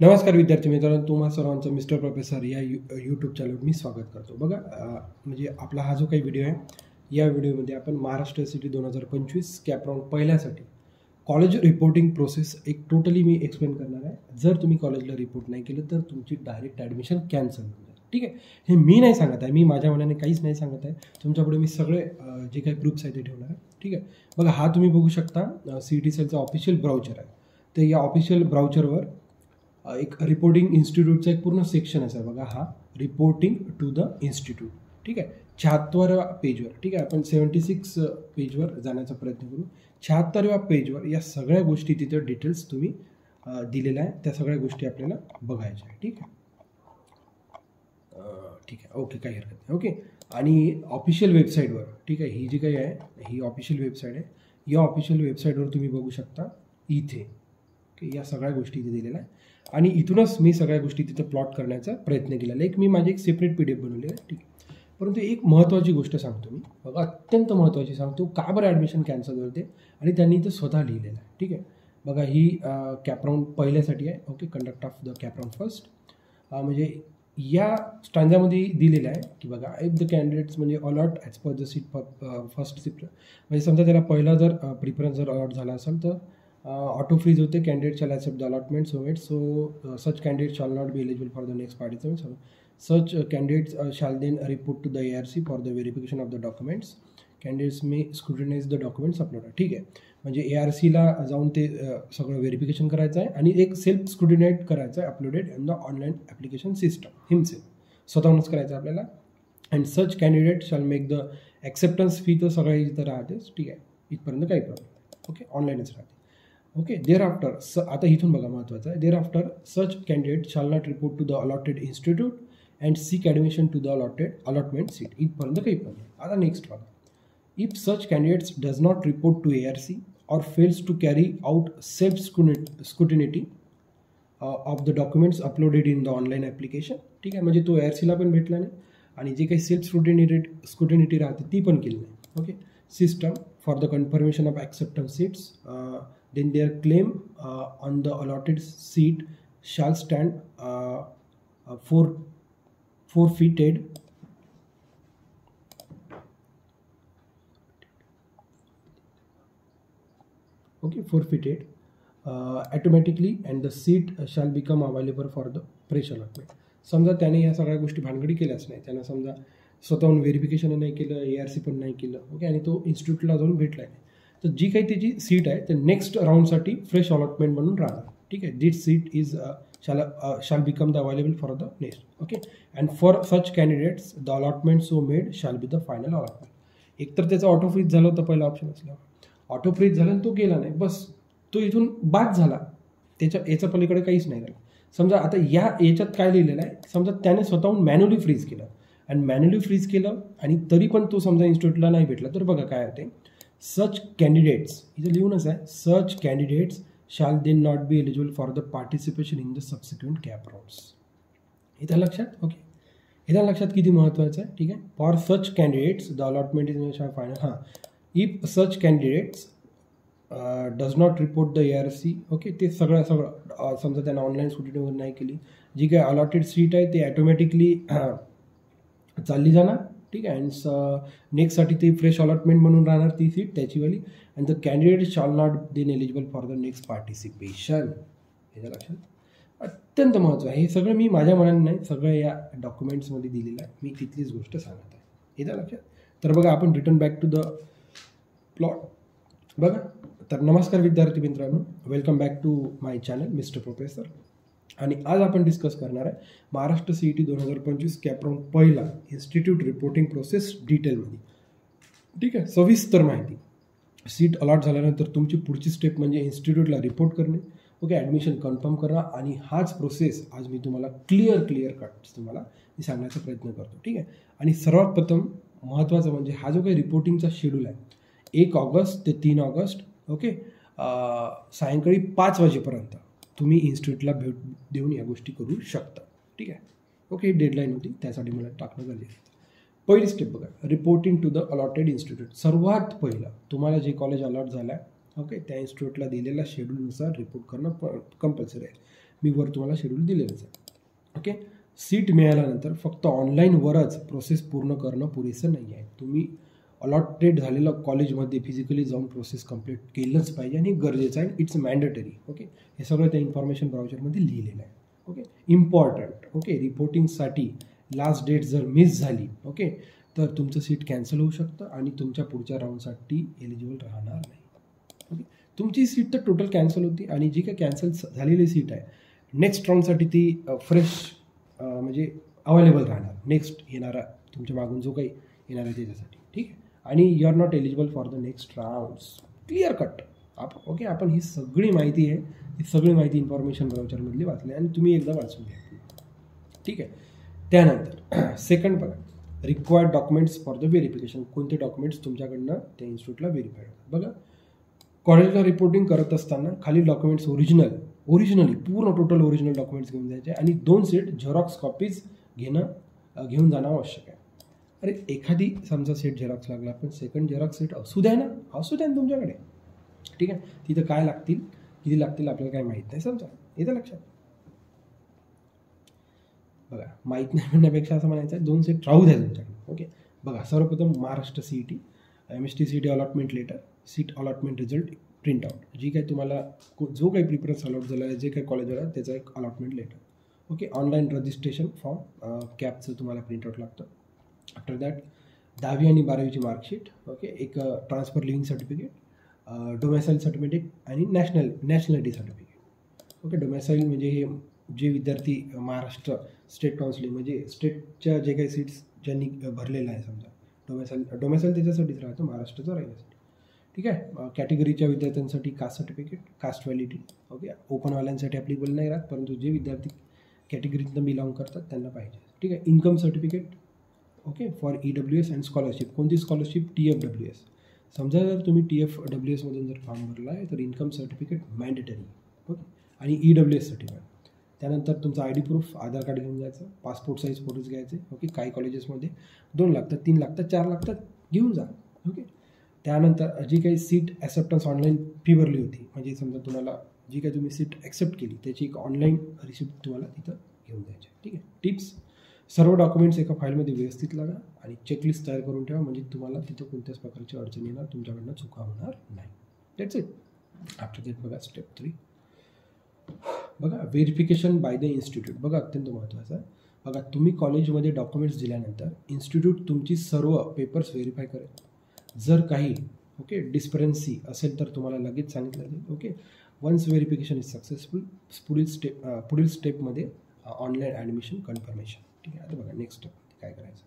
नमस्कार विद्यार्थी मित्रांनो, तुम्हा सर्वांचं मिस्टर प्रोफेसर या यूट्यूब चॅनलवर मी स्वागत करतो. बघा म्हणजे आपला हा जो काही व्हिडिओ आहे, या व्हिडिओमध्ये आपण महाराष्ट्र सिटी 2025 कॅप राऊंड पहिल्यासाठी कॉलेज रिपोर्टिंग प्रोसेस एक टोटली मी एक्सप्लेन करणार आहे. जर तुम्ही कॉलेजला रिपोर्ट नाही केलं तर तुमची डायरेक्ट ॲडमिशन कॅन्सल होईल. ठीक आहे, हे मी नाही सांगत आहे, मी माझ्या मनाने काहीच नाही सांगत आहे. तुमच्यापुढे मी सगळे जे काही प्रूफ्स आहेत ते ठेवणार आहे. ठीक आहे, बघा हा तुम्ही बघू शकता CETCELचा ऑफिशियल ब्राउचर आहे. तर या ऑफिशियल ब्राउचरवर एक रिपोर्टिंग इन्स्टिट्यूटचा एक पूर्ण सेक्शन असेल. बघा हा रिपोर्टिंग टू द इन्स्टिट्यूट. ठीक आहे, 76व्या पेजवर. ठीक आहे, आपण 76 पेजवर जाण्याचा प्रयत्न करू. 76व्या पेजवर या सगळ्या गोष्टी तिथे डिटेल्स तुम्ही दिलेल्या आहे, त्या सगळ्या गोष्टी आपल्याला बघायच्या आहे. ठीक आहे, ठीक आहे, ओके, काही हरकत नाही. ओके, आणि ऑफिशियल वेबसाईटवर, ठीक आहे, ही जी काही आहे ही ऑफिशियल वेबसाईट आहे. या ऑफिशियल वेबसाईटवर तुम्ही बघू शकता इथे या सगळ्या गोष्टी इथे दिलेल्या आहे. आणि इथूनच मी सगळ्या गोष्टी तिथं प्लॉट करण्याचा प्रयत्न केलेला आहे. मी एक सेपरेट PDF बनवलेलं आहे. ठीक आहे, परंतु एक महत्त्वाची गोष्ट सांगतो मी, बघा अत्यंत महत्त्वाची सांगतो, का बरं ॲडमिशन कॅन्सल होते आणि त्यांनी इथं स्वतः लिहिलेलं आहे. ठीक आहे, बघा ही कॅप राऊंड पहिल्यासाठी आहे. Okay, conduct of the CAP round first. म्हणजे या स्टँजामध्ये दिलेलं आहे की बघा इफ द कॅन्डिडेट्स म्हणजे allot as per the seat first seat, म्हणजे समजा त्याला पहिला जर प्रिफरन्स जर अलॉट झाला असेल तर ऑटो फ्रीज होते. Candidate shall accept the allotment so it so such candidate shall not be eligible for the next participant. Such candidates shall then report to the ARC for the verification of the documents. Candidates may scrutinize the documents upload. ठीक आहे, म्हणजे ARCला जाऊन ते सगळं verification करायचं आहे आणि एक सेल्फ स्क्रुटिनाइज करायचं आहे uploaded in the online application system himself, स्वतःहूनच करायचं आहे आपल्याला. And such candidate shall make the acceptance fee तर सगळ्या इथं राहतेच. ठीक आहे, इथपर्यंत काही प्रॉब्लेम नाही. ओके, ऑनलाईनच राहते. ओके, देअर आफ्टर आता इथून बघा महत्त्वाचं आहे. Thereafter such candidate shall not report to the allotted institute and seek admission to the allotment seat. इथपर्यंत काही प्रॉब्लेम नाही. आता नेक्स्ट बघा, if such candidates does not report to ARC or fails to carry out self-scrutiny of the documents uploaded in the online application. ठीक आहे, म्हणजे तो ARCला पण भेटला नाही आणि जे काही सेल्फ स्क्रुटिनिटी राहते ती पण केली नाही. Okay, system for the confirmation of acceptance seats then their claim on the allotted seat shall stand forfeited automatically and the seat shall become available for the fresh allotment. समजा त्याने ह्या सगळ्या गोष्टी भानगडी केल्याच नाही, त्यानं समजा स्वतःहून व्हेरिफिकेशन नाही केलं, ARC पण नाही केलं. ओके, आणि तो इन्स्टिट्यूटला जाऊन भेटला नाही, तर जी काही त्याची सीट आहे ते नेक्स्ट राऊंडसाठी फ्रेश अलॉटमेंट म्हणून राहणार. ठीक आहे, this seat is shall become the available for the next. Okay, and for such candidates the allotment so made shall be the final allotment. एकतर त्याचा ऑटो फ्रीज झालं होतं पहिला ऑप्शन असल्यावर, ऑटो फ्रीज झाला आणि तो गेला नाही, बस तो इथून बाद झाला, याच्या पलीकडे काहीच नाही झालं. समजा आता याच्यात काय लिहिलेलं आहे, समजा त्याने स्वतःहून मॅन्युअली फ्रीज केलं आणि मॅन्युअली फ्रीज केलं आणि तरी पण तो समजा इन्स्टिट्यूटला नाही भेटला, तर बघा काय होते, सच कॅन्डिडेट्स इथं लिहूनच आहे, such candidates shall then not be eligible for the participation in the subsequent CAP rounds. इथं लक्षात. ओके, इथं लक्षात किती महत्त्वाचं आहे. ठीक आहे, for such candidates the allotment is final. हां, if such candidates does not report the ARC. Okay, ते सगळं समजा त्यांना ऑनलाईन स्क्रुटिनी नाही केली, जी काय अलॉटेड सीट आहे ते ॲटोमॅटिकली चालली जाणार. ठीक आहे, अँड नेक्स्टसाठी ते फ्रेश अलॉटमेंट म्हणून राहणार ती सीट त्याचीवाली. And the candidate shall not then eligible for the next participation. ह्याच्या लक्षात अत्यंत महत्त्व आहे. हे सगळं मी माझ्या मनाने नाही, सगळं या डॉक्युमेंट्समध्ये दिलेलं आहे, मी तिथलीच गोष्ट सांगत आहे. ह्याच्या लक्षात. तर बघा आपण return back to the plot. बघा, तर नमस्कार विद्यार्थी मित्रांनो, welcome back to my channel mister professor. आणि आज आपण डिस्कस करणार आहे महाराष्ट्र CET 2025 कॅप राऊंड पहिला इन्स्टिट्यूट रिपोर्टिंग प्रोसेस डिटेलमध्ये. ठीक आहे, सविस्तर माहिती. सीट अलॉट झाल्यानंतर तुमची पुढची स्टेप म्हणजे इन्स्टिट्यूटला रिपोर्ट करणे. ओके, ॲडमिशन कन्फर्म करा आणि हाच प्रोसेस आज मी तुम्हाला क्लिअर कट तुम्हाला मी सांगण्याचा प्रयत्न करतो. ठीक आहे, आणि सर्वात प्रथम महत्त्वाचं म्हणजे हा जो काही रिपोर्टिंगचा शेड्यूल आहे 1 ऑगस्ट ते 3 ऑगस्ट. ओके, सायंकाळी 5 वाजेपर्यंत तुम्ही इन्स्टिट्यूटला भेट देऊन या गोष्टी करू शकता. ठीक आहे, ओके, डेडलाईन होती त्यासाठी मला टाकणं गरजेचं आहे. पहिली स्टेप बघा, reporting to the allotted institute. सर्वात पहिलं तुम्हाला जे कॉलेज अलॉट झालं आहे, ओके, त्या इन्स्टिट्यूटला दिलेल्या शेड्यूलनुसार रिपोर्ट करणं कंपल्सरी आहे. मी वर तुम्हाला शेड्यूल दिलेलंच आहे. ओके, सीट मिळाल्यानंतर फक्त ऑनलाईनवरच प्रोसेस पूर्ण करणं पुरेसं नाही आहे. तुम्ही अलॉटेड झालेलं कॉलेजमध्ये फिजिकली जाऊन प्रोसेस कंप्लीट केलंच पाहिजे आणि गरजेचं आहे. It's mandatory. ओके, हे सगळं त्या इन्फॉर्मेशन ब्राउचरमध्ये लिहिलेलं आहे. Okay, important. ओके, रिपोर्टिंगसाठी लास्ट डेट जर मिस झाली ओके तर तुमचं सीट कॅन्सल होऊ शकतं आणि तुमच्या पुढच्या राऊंडसाठी एलिजिबल राहणार नाही. ओके, तुमची सीट तर टोटल कॅन्सल होती आणि जी काही कॅन्सल झालेली सीट आहे नेक्स्ट राऊंडसाठी ती फ्रेश म्हणजे अवेलेबल राहणार. नेक्स्ट येणारा तुमच्या मागून जो काही येणार आहे त्याच्यासाठी. ठीक आहे, आणि you are not eligible for the next rounds. Clear cut. Okay, आपण ही सगळी माहिती आहे, ही सगळी माहिती इन्फॉर्मेशन ब्राउचरमधली वाचली आणि तुम्ही एकदा वाचून घ्या. ठीक आहे, त्यानंतर सेकंड बघा, required documents for the verification. कोणते डॉक्युमेंट्स तुमच्याकडनं त्या इन्स्टिट्यूटला व्हेरीफाय होतात. बघा, कॉलेजला रिपोर्टिंग करत असताना खाली डॉक्युमेंट्स ओरिजिनली पूर्ण टोटल ओरिजिनल डॉक्युमेंट्स घेऊन जायचे आणि 2 सेट झेरॉक्स कॉपीज घेऊन जाणं आवश्यक आहे. अरे एखादी समजा सेट झेरॉक्स लागला पण सेकंड झेरॉक्स सेट असू द्या ना तुमच्याकडे. ठीक आहे, तिथं काय लागतील किती लागतील आपल्याला काय माहीत नाही. समजा येतं लक्षात. बघा, माहीत नाही म्हणण्यापेक्षा असं म्हणायचं आहे 2 सेट राहू द्या तुमच्याकडे. ओके, बघा, सर्वप्रथम Maharashtra CET MST CET allotment letter, seat allotment result print out. जी काही तुम्हाला जो काही प्रिफरन्स अलॉट झाला आहे जे काही कॉलेजला त्याचा एक allotment letter. Okay, online registration form कॅपचं तुम्हाला प्रिंटआउट लागतं. आफ्टर दॅट 10वी आणि 12वीची मार्कशीट. ओके, एक transfer leaving certificate, domicile certificate आणि नॅशनॅलिटी सर्टिफिकेट. ओके, डोमेसाईल म्हणजे हे जे विद्यार्थी महाराष्ट्र स्टेट काउन्सिलिंग म्हणजे स्टेटच्या जे काही सीट्स ज्यांनी भरलेलं आहे समजा डोमेसाईल त्याच्यासाठीच राहतं, महाराष्ट्राचं राहिल्यासाठी. ठीक आहे, कॅटेगरीच्या विद्यार्थ्यांसाठी caste certificate, caste validity. Okay, ओपनवाल्यांसाठी ॲप्लिकेबल नाही राहत परंतु जे विद्यार्थी कॅटेगरीतनं बिलॉंग करतात त्यांना पाहिजे. ठीक आहे, income certificate. Okay, for EWS and scholarship. कोणती स्कॉलरशिप? TFWS. समजा जर तुम्ही TFWSमधून जर फॉर्म भरला आहे तर इन्कम सर्टिफिकेट मॅन्डेटरी. ओके, आणि EWS सर्टिफिकेट. त्यानंतर तुमचं ID प्रूफ, आधार कार्ड घेऊन जायचं, पासपोर्ट साईज फोटोज घ्यायचे. ओके, काही कॉलेजेसमध्ये 2 लागतात, 3 लागतात, 4 लागतात, घेऊन जा. ओके, त्यानंतर जी काही सीट ॲक्सेप्टन्स ऑनलाईन फी भरली होती म्हणजे समजा तुम्हाला जी काही तुम्ही सीट ॲक्सेप्ट केली त्याची एक ऑनलाईन रिसिप्ट तुम्हाला तिथं घेऊन द्यायची. ठीक आहे, टिप्स, सर्व डॉक्युमेंट्स एका फाईलमध्ये व्यवस्थित लागा आणि चेकलिस्ट तयार करून ठेवा म्हणजे तुम्हाला तिथं कोणत्याच प्रकारची अडचण येणार, तुमच्याकडनं चुका होणार नाही. That's it. आफ्टर दॅट बघा स्टेप 3. बघा, व्हेरिफिकेशन बाय द इन्स्टिट्यूट. बघा, अत्यंत महत्त्वाचं आहे. बघा, तुम्ही कॉलेजमध्ये डॉक्युमेंट्स दिल्यानंतर इन्स्टिट्यूट तुमची सर्व पेपर्स व्हेरीफाय करेल. जर काही ओके डिस्परन्सी असेल तर तुम्हाला लगेच सांगितलं जाईल. Okay, once verification is successful पुढील स्टेपमध्ये ऑनलाईन ॲडमिशन कन्फर्मेशन. ठीक आहे, आता बघा नेक्स्ट स्टेप काय करायचं.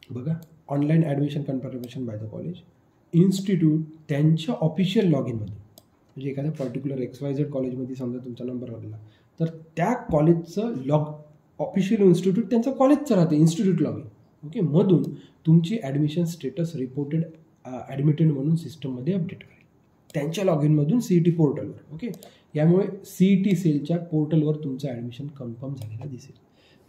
बघा, online admission confirmation by the college. Institute त्यांच्या ऑफिशियल लॉग इनमध्ये म्हणजे एखाद्या पर्टिक्युलर XYZ कॉलेजमध्ये समजा तुमचा नंबर लागला तर त्या कॉलेजचं ऑफिशियल इन्स्टिट्यूट त्यांचं कॉलेजचं राहतं इन्स्टिट्यूट लॉग इन. ओके, मधून तुमची ॲडमिशन स्टेटस रिपोर्टेड ॲडमिटेड म्हणून सिस्टममध्ये अपडेट करेल त्यांच्या लॉग इनमधून CET पोर्टलवर. ओके, यामुळे CET सेलच्या पोर्टलवर तुमचं ॲडमिशन कन्फर्म झालेलं दिसेल.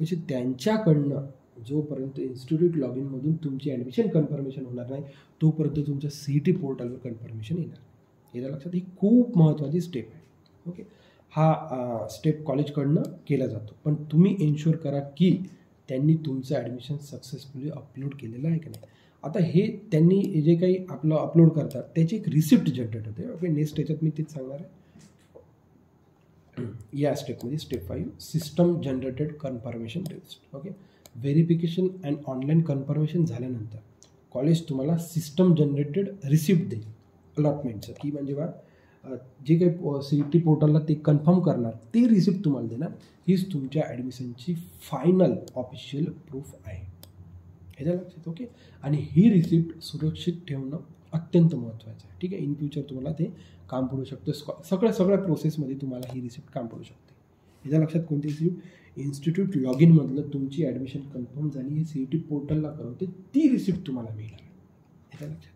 म्हणजे त्यांच्याकडनं जोपर्यंत इन्स्टिट्यूट लॉग इनमधून तुमची ॲडमिशन कन्फर्मेशन होणार नाही तोपर्यंत तुमच्या CET पोर्टलवर कन्फर्मेशन येणार. याच्या लक्षात ही खूप महत्त्वाची स्टेप आहे. ओके, हा स्टेप कॉलेजकडनं केला जातो पण तुम्ही एन्श्युअर करा की त्यांनी तुमचं ॲडमिशन सक्सेसफुली अपलोड केलेलं आहे की नाही. आता हे त्यांनी जे काही आपलं अपलोड करतात त्याची एक रिसिप्ट जनरेट होते. ओके, नेक्स्ट याच्यात मी तेच सांगणार आहे. या स्टेपमध्ये step 5 system generated confirmation receipt. Okay, verification and online confirmation झाल्यानंतर कॉलेज तुम्हाला सिस्टम जनरेटेड रिसिप्ट देईल अलॉटमेंटचं की म्हणजे बा जे काही CET पोर्टलला ते कन्फर्म करणार ते रिसिप्ट तुम्हाला देणार. हीच तुमच्या ॲडमिशनची फायनल ऑफिशियल प्रूफ आहे. ह्याच्या लक्षात. ओके, आणि ही रिसिप्ट सुरक्षित ठेवणं अत्यंत महत्त्वाचं आहे. ठीक आहे, इन फ्युचर तुम्हाला ते काम पडू शकतं. सगळ्या प्रोसेसमध्ये तुम्हाला ही रिसिप्ट काम पडू शकते. ह्याच्या लक्षात कोणती रिसिप्ट? इन्स्टिट्यूट लॉग इनमधलं तुमची ॲडमिशन कन्फर्म झाली हे CET पोर्टलला करवते ती रिसिप्ट तुम्हाला मिळणार. ह्याच्या लक्षात.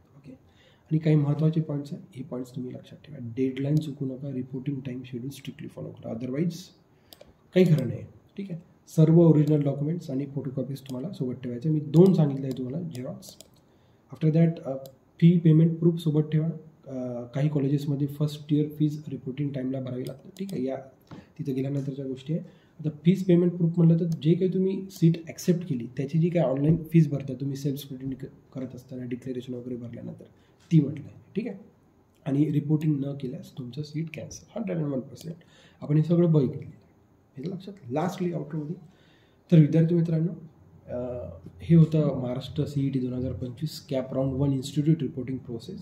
आणि काही महत्त्वाचे पॉईंट्स आहेत, हे पॉईंट्स तुम्ही लक्षात ठेवा. डेडलाईन चुकू नका, reporting time schedule strictly follow करा, अदरवाईज काही खरं नाही. ठीक आहे, सर्व ओरिजिनल डॉक्युमेंट्स आणि फोटोकॉपीज तुम्हाला सोबत ठेवायचे. मी 2 सांगितले आहे तुम्हाला, Xerox. After that fee payment proof सोबत ठेवा. काही कॉलेजेसमध्ये फर्स्ट इयर फीज रिपोर्टिंग टाईमला भरावी लागते. ठीक आहे, तिथं गेल्यानंतरच्या गोष्टी आहे. आता फीज पेमेंट प्रूफ म्हणलं तर जे काही तुम्ही सीट ॲक्सेप्ट केली त्याची जी काही ऑनलाईन फीज भरता तुम्ही सेल्फ स्क्रुटिनी करत असताना डिक्लेरेशन वगैरे भरल्यानंतर ती म्हटलं आहे. ठीक आहे. आणि रिपोर्टिंग न केल्यास तुमचं सीट कॅन्सल 101%. आपण हे सगळं बघितलेलं आहे. हे लक्षात. लास्टली आउटरमध्ये तर विद्यार्थी मित्रांनो हे होतं Maharashtra CET 2025 CAP round 1 institute reporting process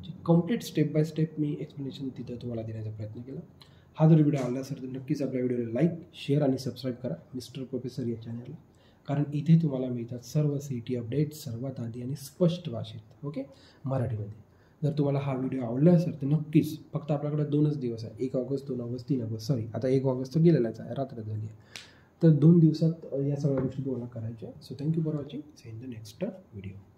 जी कम्प्लीट स्टेप बाय स्टेप मी एक्सप्लेनेशन तिथं तुम्हाला देण्याचा प्रयत्न केला. हा जर व्हिडिओ आवडला असेल तर नक्कीच आपल्या व्हिडिओला लाईक, शेअर आणि सबस्क्राईब करा मिस्टर प्रोफेसर या चॅनलला, कारण इथे तुम्हाला मिळतात सर्व CET अपडेट सर्वात आधी आणि स्पष्ट भाषेत, ओके, मराठीमध्ये. जर तुम्हाला हा व्हिडिओ आवडला असेल तर नक्कीच, फक्त आपल्याकडे 2च दिवस आहे, 1 ऑगस्ट 2 ऑगस्ट 3 ऑगस्ट, सॉरी आता 1 ऑगस्ट तर गेलेलाच आहे, रात्र झाली आहे. तर 2 दिवसात या सगळ्या गोष्टी तुम्हाला करायच्या. So thank you for watching. See in the next video.